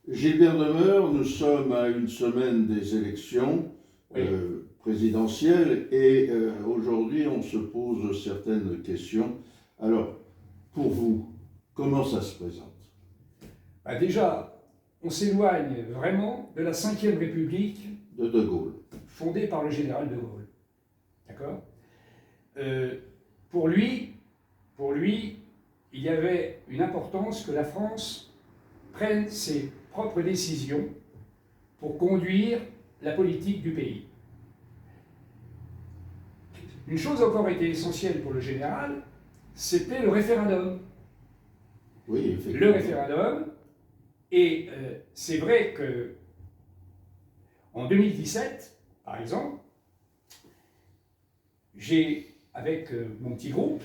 Gilbert Demeure, nous sommes à une semaine des élections Oui. présidentielles et aujourd'hui on se pose certaines questions. Alors, pour vous, comment ça se présente? Bah déjà, on s'éloigne vraiment de la Ve République De Gaulle. fondée par le général de Gaulle. D'accord. Euh, pour lui, il y avait une importance que la France prenne ses propres décisions pour conduire la politique du pays. Une chose a encore été essentielle pour le général, c'était le référendum. Oui, effectivement. Le référendum, et c'est vrai que en 2017, par exemple, avec mon petit groupe,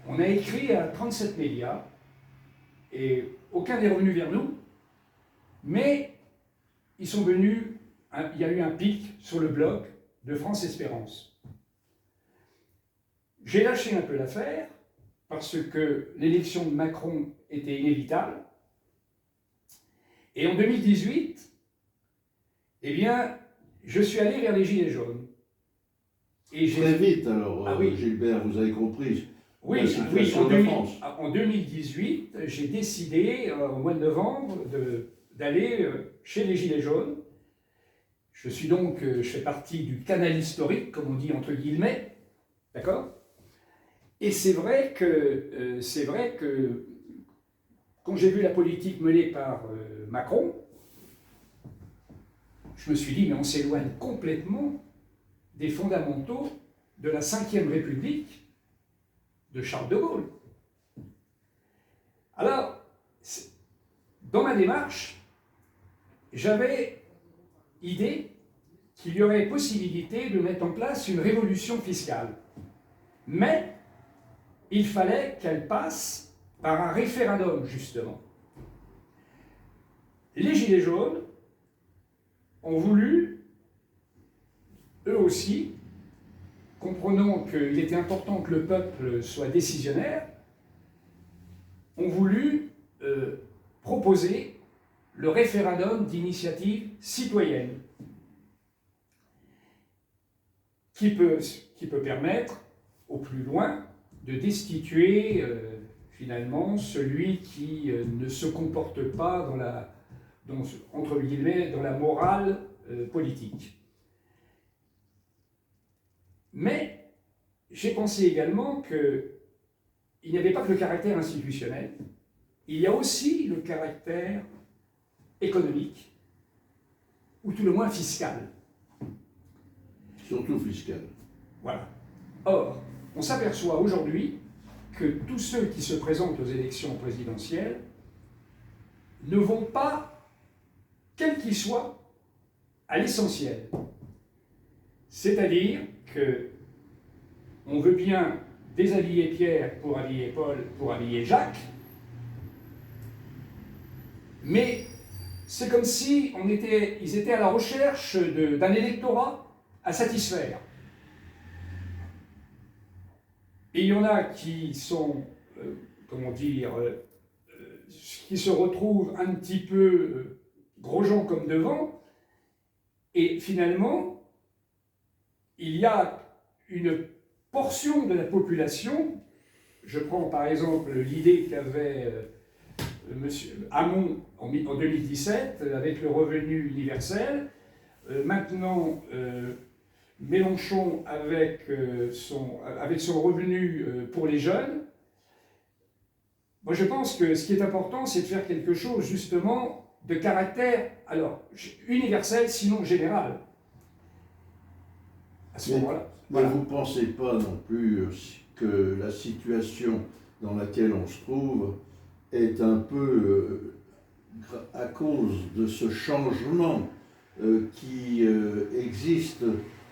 on a écrit à 37 médias, et aucun n'est revenu vers nous, mais ils sont venus, il y a eu un pic sur le blog de France Espérance. J'ai lâché un peu l'affaire, parce que l'élection de Macron était inévitable, et en 2018, eh bien, je suis allé vers les Gilets jaunes. Et très vite, alors, ah, oui. Gilbert, vous avez compris oui, la situation de France. En 2018, j'ai décidé, au mois de novembre, d'aller chez les Gilets jaunes. Je fais partie du canal historique, comme on dit entre guillemets, d'accord. Et c'est vrai que quand j'ai vu la politique menée par Macron, je me suis dit, mais on s'éloigne complètement des fondamentaux de la Ve République de Charles de Gaulle. Alors, dans ma démarche, j'avais idée qu'il y aurait possibilité de mettre en place une révolution fiscale. Mais il fallait qu'elle passe par un référendum, justement. Les Gilets jaunes ont voulu, eux aussi, comprenant qu'il était important que le peuple soit décisionnaire, ont voulu proposer le référendum d'initiative citoyenne, qui peut permettre, au plus loin, de destituer finalement celui qui ne se comporte pas entre guillemets, dans la morale politique. Mais j'ai pensé également qu'il n'y avait pas que le caractère institutionnel, il y a aussi le caractère économique, ou tout le moins fiscal. Surtout fiscal. Voilà. Or, on s'aperçoit aujourd'hui que tous ceux qui se présentent aux élections présidentielles ne vont pas, quel qu'il soit, à l'essentiel. C'est-à-dire qu'on veut bien déshabiller Pierre pour habiller Paul, pour habiller Jacques, mais c'est comme si ils étaient à la recherche d'un électorat à satisfaire. Et il y en a qui sont, qui se retrouvent un petit peu gros gens comme devant, et finalement, il y a une portion de la population, je prends par exemple l'idée qu'avait M. Hamon en 2017 avec le revenu universel, maintenant Mélenchon avec son revenu pour les jeunes. Moi je pense que ce qui est important, c'est de faire quelque chose justement de caractère, alors, universel, sinon général. À ce moment-là. Voilà. Vous ne pensez pas non plus que la situation dans laquelle on se trouve est un peu à cause de ce changement qui existe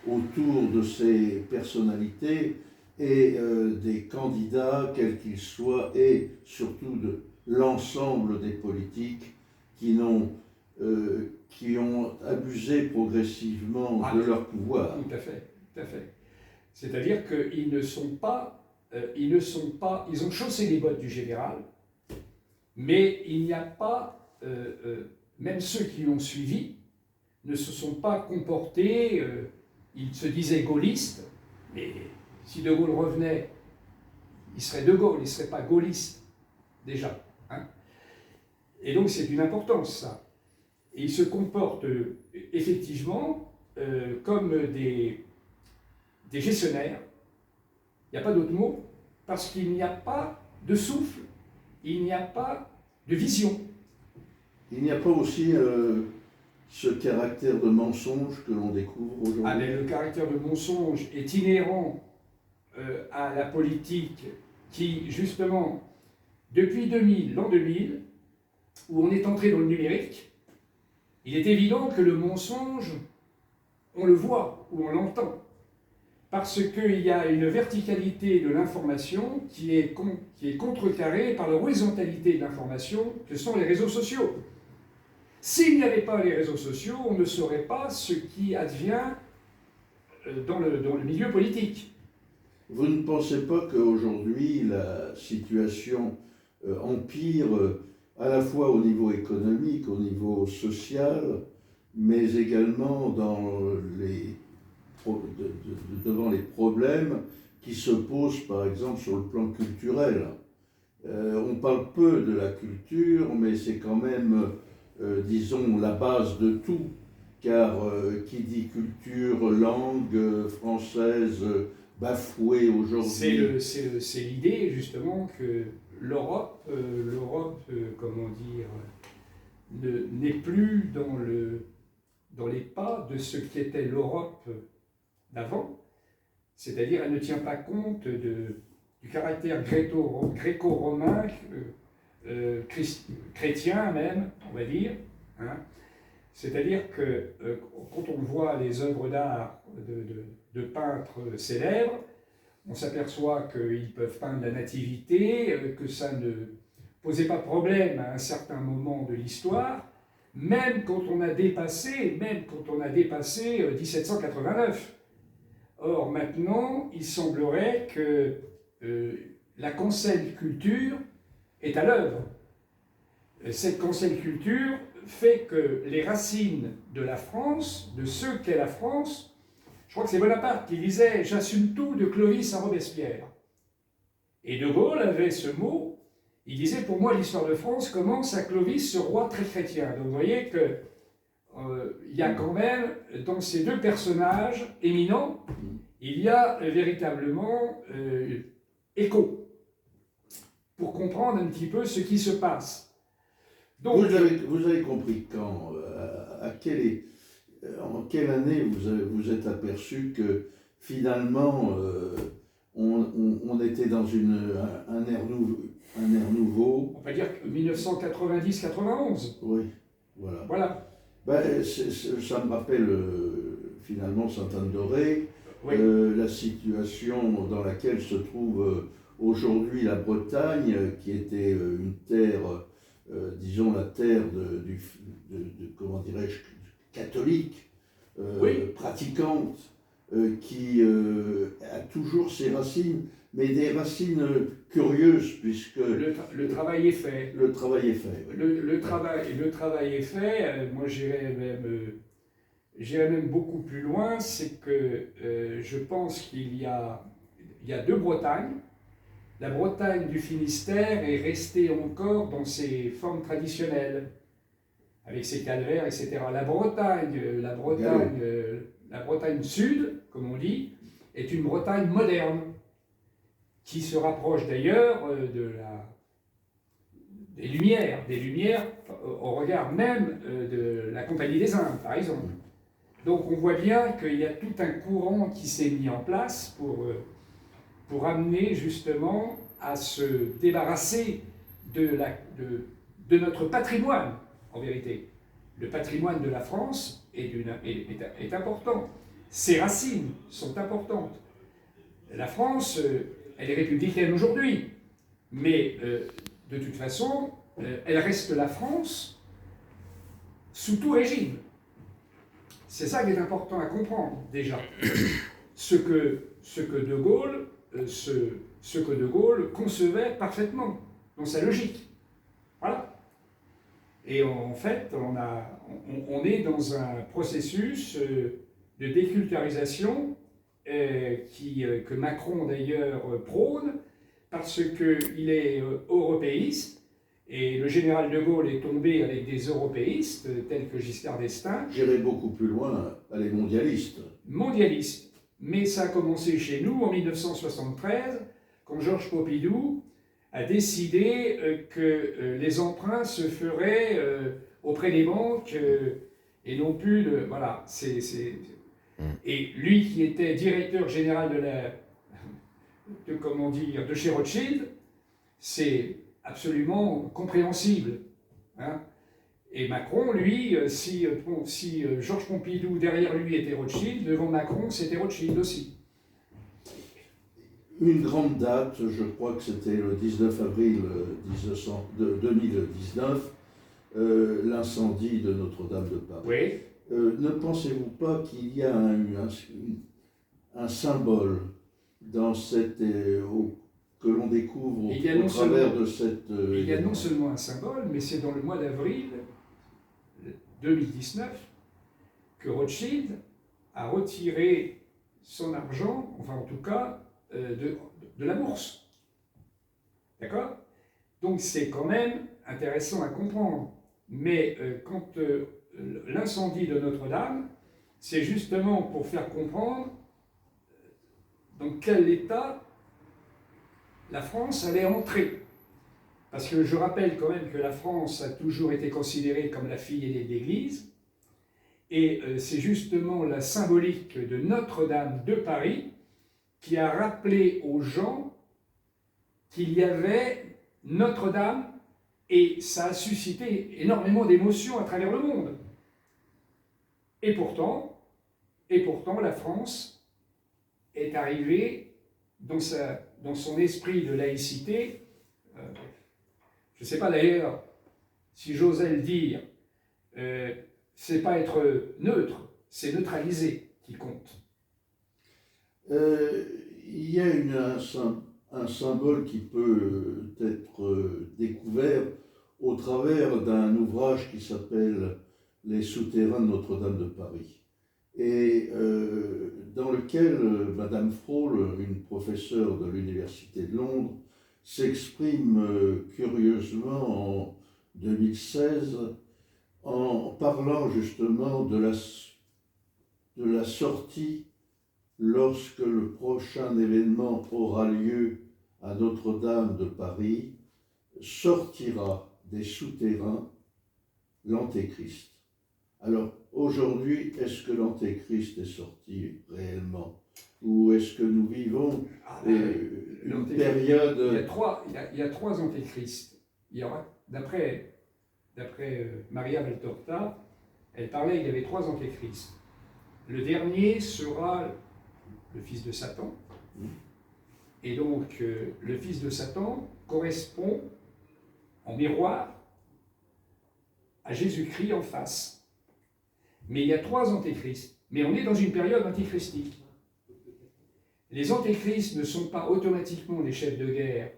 autour de ces personnalités et des candidats, quels qu'ils soient, et surtout de l'ensemble des politiques qui ont abusé progressivement de leur pouvoir. Tout à fait, tout à fait. C'est-à-dire qu'ils ils ont chaussé les bottes du général, mais il n'y a pas même ceux qui l'ont suivi, ne se sont pas comportés, ils se disaient gaullistes, mais si De Gaulle revenait, il serait De Gaulle, il ne serait pas gaulliste, déjà. Hein. Et donc c'est une importance, ça. Et ils se comportent effectivement comme des gestionnaires, il n'y a pas d'autre mot, parce qu'il n'y a pas de souffle, il n'y a pas de vision. Il n'y a pas aussi ce caractère de mensonge que l'on découvre aujourd'hui? Ah, mais le caractère de mensonge est inhérent à la politique qui, justement, depuis 2000, l'an 2000, où on est entré dans le numérique, il est évident que le mensonge, on le voit ou on l'entend. Parce qu'il y a une verticalité de l'information qui est contrecarrée par l'horizontalité de l'information que sont les réseaux sociaux. S'il n'y avait pas les réseaux sociaux, on ne saurait pas ce qui advient dans le milieu politique. Vous ne pensez pas qu'aujourd'hui la situation empire à la fois au niveau économique, au niveau social, mais également devant les problèmes qui se posent par exemple sur le plan culturel? On parle peu de la culture, mais c'est quand même, disons, la base de tout, car qui dit culture, langue française bafouée aujourd'hui. C'est l'idée justement que l'Europe, comment dire, n'est plus dans les pas de ce qu'était l'Europe d'avant, c'est-à-dire elle ne tient pas compte du caractère gréco-romain, chrétien même, on va dire. Hein. C'est-à-dire que quand on voit les œuvres d'art de peintres célèbres, on s'aperçoit qu'ils peuvent peindre la nativité, que ça ne posait pas de problème à un certain moment de l'histoire, même quand on a dépassé 1789. Or, maintenant, il semblerait que la cancel culture est à l'œuvre. Cette cancel culture fait que les racines de la France, de ce qu'est la France, je crois que c'est Bonaparte qui disait « J'assume tout de Clovis à Robespierre ». Et De Gaulle avait ce mot, il disait « Pour moi, l'histoire de France commence à Clovis, ce roi très chrétien ». Donc vous voyez que il y a quand même, dans ces deux personnages éminents, il y a véritablement écho, pour comprendre un petit peu ce qui se passe. Donc, vous avez compris quand, en quelle année vous êtes aperçu que finalement on était dans un ère nouveau? On va dire 1990-91. Oui, voilà. Voilà. Ben, ça me rappelle finalement Sainte-Anne-d'Auray, Oui. la situation dans laquelle se trouve aujourd'hui la Bretagne, qui était une terre, disons la terre comment dirais-je, catholique, Oui. pratiquante, qui a toujours ses racines, mais des racines curieuses, puisque le travail est fait. Le travail est fait. Oui. Le travail est fait. Moi, j'irais même beaucoup plus loin. C'est que je pense qu'il y a deux Bretagnes. La Bretagne du Finistère est restée encore dans ses formes traditionnelles, avec ses calvaires, etc. La Bretagne sud, comme on dit, est une Bretagne moderne, qui se rapproche d'ailleurs des Lumières, au regard même de la Compagnie des Indes, par exemple. Donc on voit bien qu'il y a tout un courant qui s'est mis en place pour amener justement à se débarrasser de notre patrimoine, en vérité. Le patrimoine de la France est important. Ses racines sont importantes. La France, elle est républicaine aujourd'hui, mais de toute façon, elle reste la France sous tout régime. C'est ça qui est important à comprendre, déjà. Ce que De Gaulle concevait parfaitement, dans sa logique. Voilà. Et en fait, on est dans un processus de déculturalisation que Macron d'ailleurs prône, parce qu'il est européiste, et le général de Gaulle est tombé avec des européistes tels que Giscard d'Estaing. J'irai beaucoup plus loin, elle est mondialiste. Mondialiste. Mais ça a commencé chez nous en 1973, quand Georges Pompidou a décidé que les emprunts se feraient auprès des banques et non plus de... Voilà, Et lui qui était directeur général de chez Rothschild, c'est absolument compréhensible. Hein. Et Macron, lui, si Georges Pompidou derrière lui était Rothschild, devant Macron, c'était Rothschild aussi. Une grande date, je crois que c'était le 19 avril 2019, l'incendie de Notre-Dame de Paris. Oui. Ne pensez-vous pas qu'il y a un symbole dans cette, que l'on découvre au travers de cette... Il y a non seulement un symbole, mais c'est dans le mois d'avril 2019 que Rothschild a retiré son argent, enfin en tout cas de la bourse. D'accord? Donc c'est quand même intéressant à comprendre. Mais quand l'incendie de Notre-Dame, c'est justement pour faire comprendre dans quel état la France allait entrer. Parce que je rappelle quand même que la France a toujours été considérée comme la fille aînée de l'Église, et c'est justement la symbolique de Notre-Dame de Paris qui a rappelé aux gens qu'il y avait Notre-Dame, et ça a suscité énormément d'émotions à travers le monde. Et pourtant, la France est arrivée dans son esprit de laïcité. Je ne sais pas d'ailleurs si j'osais le dire, c'est pas être neutre, c'est neutraliser qui compte. Il y a un symbole qui peut être découvert au travers d'un ouvrage qui s'appelle « Les souterrains de Notre-Dame de Paris » et dans lequel Madame Frôle, une professeure de l'Université de Londres, s'exprime curieusement en 2016 en parlant justement de la sortie lorsque le prochain événement aura lieu à Notre-Dame de Paris, sortira des souterrains l'Antéchrist. Alors, aujourd'hui, est-ce que l'Antéchrist est sorti réellement? Ou est-ce que nous vivons une période... Il y a trois Antéchrists. Il y aura, d'après Maria Valtorta, elle parlait qu'il y avait trois Antéchrists. Le dernier sera le fils de Satan. Et donc, le fils de Satan correspond en miroir à Jésus-Christ en face. Mais il y a trois antéchrists. Mais on est dans une période antichristique. Les antéchrists ne sont pas automatiquement des chefs de guerre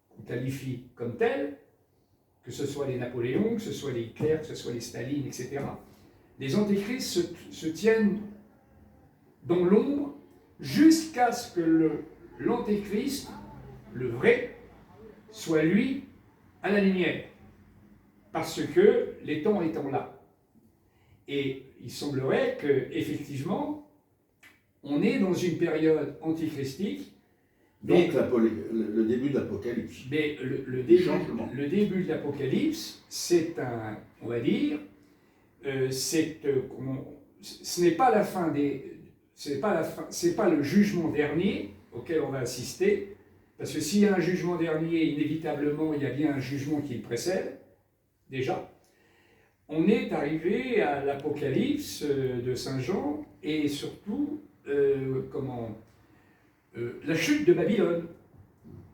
qu'on qualifie comme tels, que ce soit les Napoléons, que ce soit les Hitler, que ce soit les Staline, etc. Les antéchrists se tiennent dans l'ombre jusqu'à ce que l'antéchrist, le vrai, soit lui à la lumière. Parce que les temps étant là. Et il semblerait qu'effectivement, on est dans une période antichristique. Donc le début de l'Apocalypse. Mais le début de l'Apocalypse, c'est on va dire, ce n'est pas la fin des... c'est pas le jugement dernier auquel on va assister, parce que s'il y a un jugement dernier, inévitablement, il y a bien un jugement qui le précède, déjà. On est arrivé à l'Apocalypse de Saint Jean, et surtout, la chute de Babylone.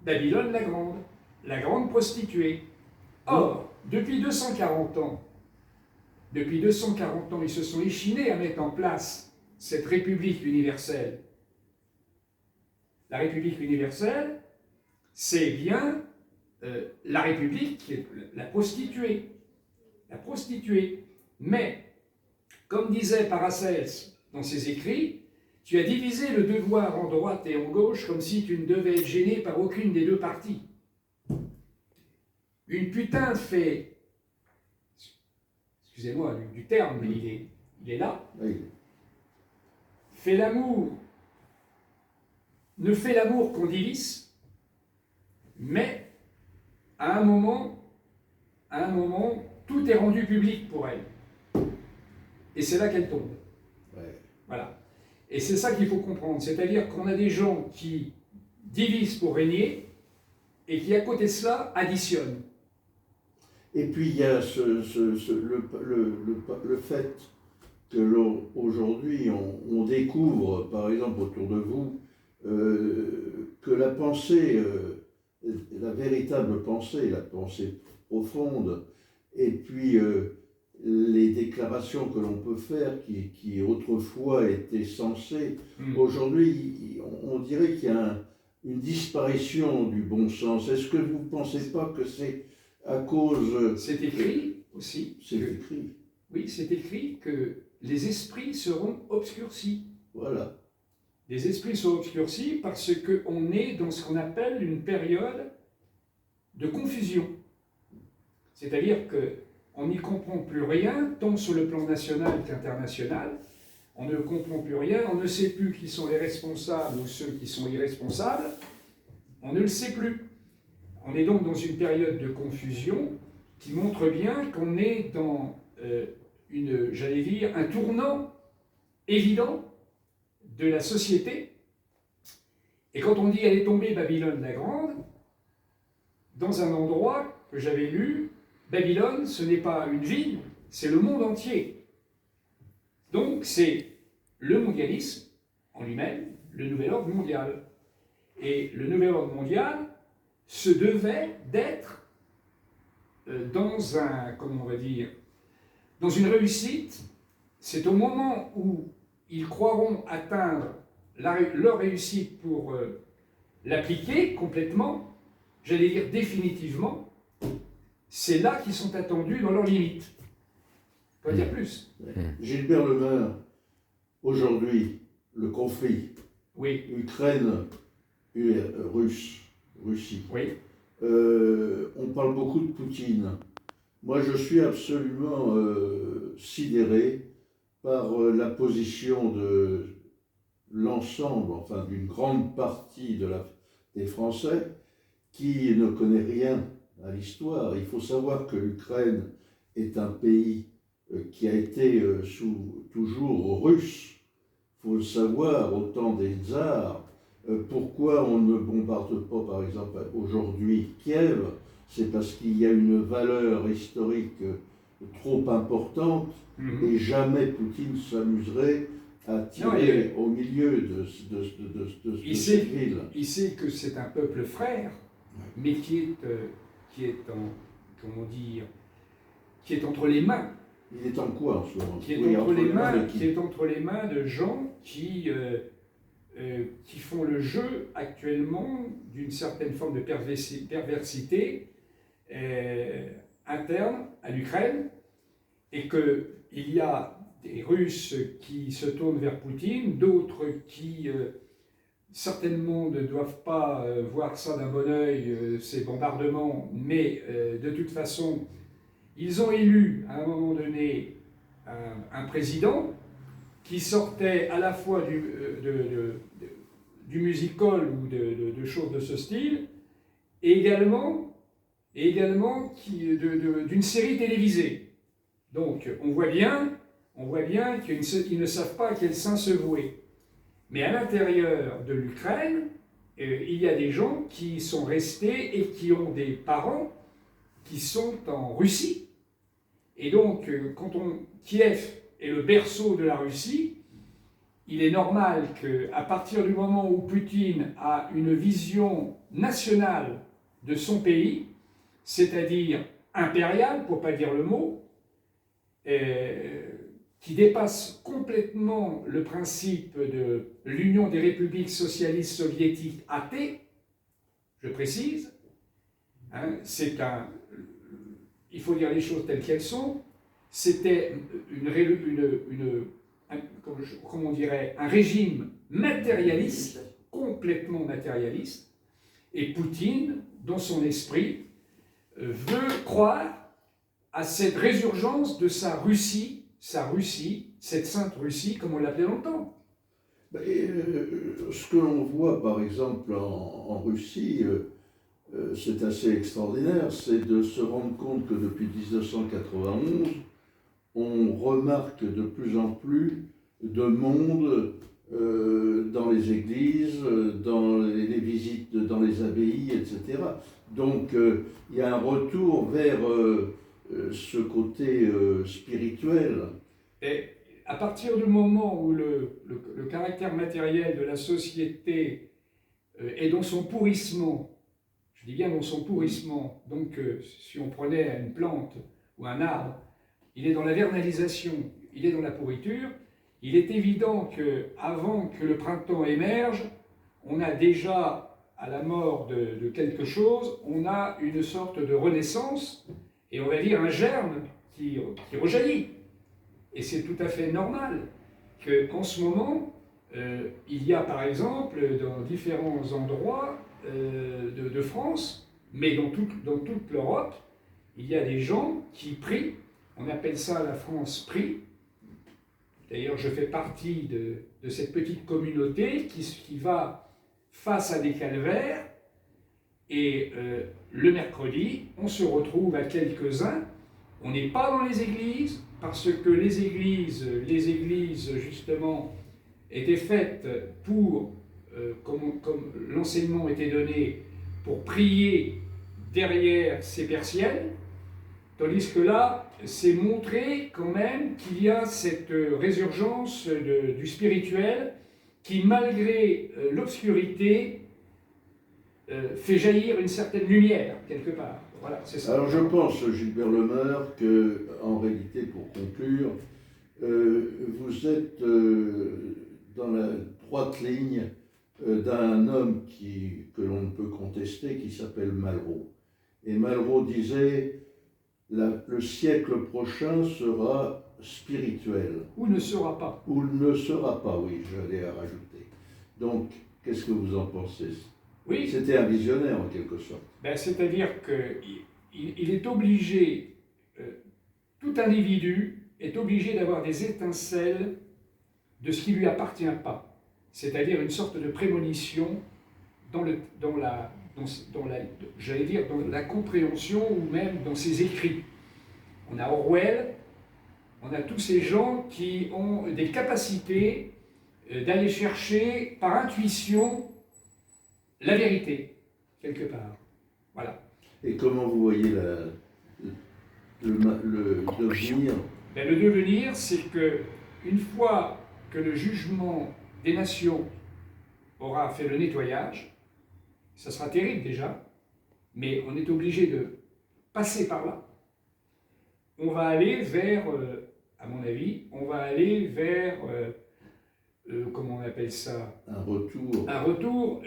Babylone la grande prostituée. Or, depuis 240 ans, ils se sont échinés à mettre en place cette République universelle. La République universelle, c'est bien la République qui est la prostituée. la prostituée. Mais, comme disait Paracelse dans ses écrits, tu as divisé le devoir en droite et en gauche comme si tu ne devais être gêné par aucune des deux parties. Une putain fait, excusez-moi du terme, mais il est là, Oui. fait l'amour, ne fait l'amour qu'en divise, mais à un moment, tout est rendu public pour elle. Et c'est là qu'elle tombe. Ouais. Voilà. Et c'est ça qu'il faut comprendre. C'est-à-dire qu'on a des gens qui divisent pour régner et qui, à côté de cela, additionnent. Et puis il y a le fait que aujourd'hui on découvre, par exemple autour de vous, que la pensée, la véritable pensée, la pensée profonde, et puis les déclarations que l'on peut faire, qui autrefois étaient sensées, aujourd'hui on dirait qu'il y a une disparition du bon sens. Est-ce que vous ne pensez pas que c'est à cause... C'est écrit aussi. C'est écrit. Oui, c'est écrit que les esprits seront obscurcis. Voilà. Les esprits sont obscurcis parce qu'on est dans ce qu'on appelle une période de confusion. C'est-à-dire qu'on n'y comprend plus rien, tant sur le plan national qu'international. On ne comprend plus rien, on ne sait plus qui sont les responsables ou ceux qui sont irresponsables. On ne le sait plus. On est donc dans une période de confusion qui montre bien qu'on est dans j'allais dire, un tournant évident de la société. Et quand on dit elle est tombée Babylone la Grande, dans un endroit que j'avais lu, Babylone, ce n'est pas une ville, c'est le monde entier. Donc c'est le mondialisme en lui-même, le nouvel ordre mondial. Et le nouvel ordre mondial se devait d'être dans comment on va dire, dans une réussite. C'est au moment où ils croiront atteindre leur réussite pour l'appliquer complètement, j'allais dire définitivement, c'est là qu'ils sont attendus dans leurs limites. Pas dire plus. Gilbert Lemaire, aujourd'hui, le conflit, oui. Russie. Oui. On parle beaucoup de Poutine. Moi, je suis absolument sidéré par la position de l'ensemble, enfin d'une grande partie des Français qui ne connaît rien à l'histoire. Il faut savoir que l'Ukraine est un pays qui a été toujours russe. Il faut le savoir, au temps des tsars. Pourquoi on ne bombarde pas, par exemple, aujourd'hui Kiev? C'est parce qu'il y a une valeur historique trop importante et jamais Poutine s'amuserait à tirer au milieu de cette ville. Il sait que c'est un peuple frère, mais qui est entre les mains. Il est en quoi en ce moment? Qui est entre les mains de gens qui font le jeu actuellement d'une certaine forme de perversité interne à l'Ukraine, et qu'il y a des Russes qui se tournent vers Poutine, d'autres qui certainement ne doivent pas voir ça d'un bon œil, ces bombardements, mais de toute façon, ils ont élu à un moment donné un président qui sortait à la fois du musical ou de choses de ce style, et également d'une série télévisée. Donc on voit bien qu'ils ne savent pas à quel sein se vouer. Mais à l'intérieur de l'Ukraine, il y a des gens qui sont restés et qui ont des parents qui sont en Russie. Et donc, Kiev est le berceau de la Russie, il est normal qu'à partir du moment où Poutine a une vision nationale de son pays, c'est-à-dire impériale, pour ne pas dire le mot, qui dépasse complètement le principe de l'Union des républiques socialistes soviétiques athées, je précise, hein, il faut dire les choses telles qu'elles sont, c'était comment on dirait, un régime matérialiste, complètement matérialiste, et Poutine, dans son esprit, veut croire à cette résurgence de sa Russie, cette sainte Russie, comme on l'appelait longtemps. Ce que l'on voit par exemple en Russie, c'est assez extraordinaire, c'est de se rendre compte que depuis 1991, on remarque de plus en plus de monde dans les églises, dans les visites dans les abbayes, etc. Donc il y a un retour vers ce côté spirituel. Et à partir du moment où le caractère matériel de la société est dans son pourrissement, je dis bien dans son pourrissement, donc si on prenait une plante ou un arbre, il est dans la vernalisation, il est dans la pourriture, il est évident qu'avant que le printemps émerge, on a déjà, à la mort de quelque chose, on a une sorte de renaissance, et on va dire un germe qui rejaillit. Et c'est tout à fait normal qu'en ce moment, il y a par exemple dans différents endroits de France, mais dans toute l'Europe, il y a des gens qui prient, on appelle ça la France prie. D'ailleurs, je fais partie de cette petite communauté qui va face à des calvaires, et le mercredi, on se retrouve à quelques-uns. On n'est pas dans les églises, parce que les églises justement, étaient faites pour, comme l'enseignement était donné, pour prier derrière ces persiennes, tandis que là, c'est montré quand même qu'il y a cette résurgence du spirituel qui, malgré l'obscurité, fait jaillir une certaine lumière, quelque part. Voilà, c'est ça. Alors je pense, Gilbert Lemaire, qu'en réalité, pour conclure, vous êtes dans la droite ligne d'un homme que l'on ne peut contester, qui s'appelle Malraux. Et Malraux disait, le siècle prochain sera spirituel. Ou ne sera pas. Ou ne sera pas, oui, j'allais à rajouter. Donc, qu'est-ce que vous en pensez? Oui. C'était un visionnaire en quelque sorte. C'est-à-dire qu'il est obligé, tout individu est obligé d'avoir des étincelles de ce qui ne lui appartient pas. C'est-à-dire une sorte de prémonition dans la compréhension ou même dans ses écrits. On a Orwell, on a tous ces gens qui ont des capacités d'aller chercher par intuition la vérité, quelque part. Voilà. Et comment vous voyez le devenir? Le devenir, c'est que une fois que le jugement des nations aura fait le nettoyage, ça sera terrible déjà, mais on est obligé de passer par là. On va aller vers, à mon avis, comment on appelle ça? Un retour. Un retour,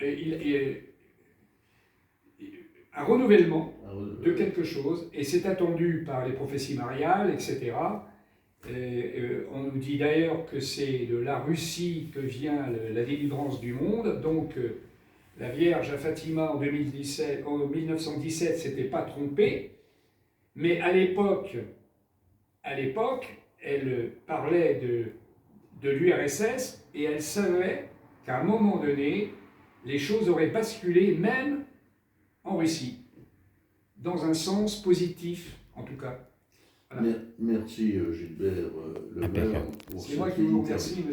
un renouvellement de quelque chose, et c'est attendu par les prophéties mariales, etc. On nous dit d'ailleurs que c'est de la Russie que vient la délivrance du monde, donc la Vierge à Fatima en 1917 s'était pas trompée, mais à l'époque, elle parlait de l'URSS et elle savait qu'à un moment donné, les choses auraient basculé même en Russie, dans un sens positif en tout cas. Voilà. Merci Gilbert Lemaire pour C'est moi qui vous remercie.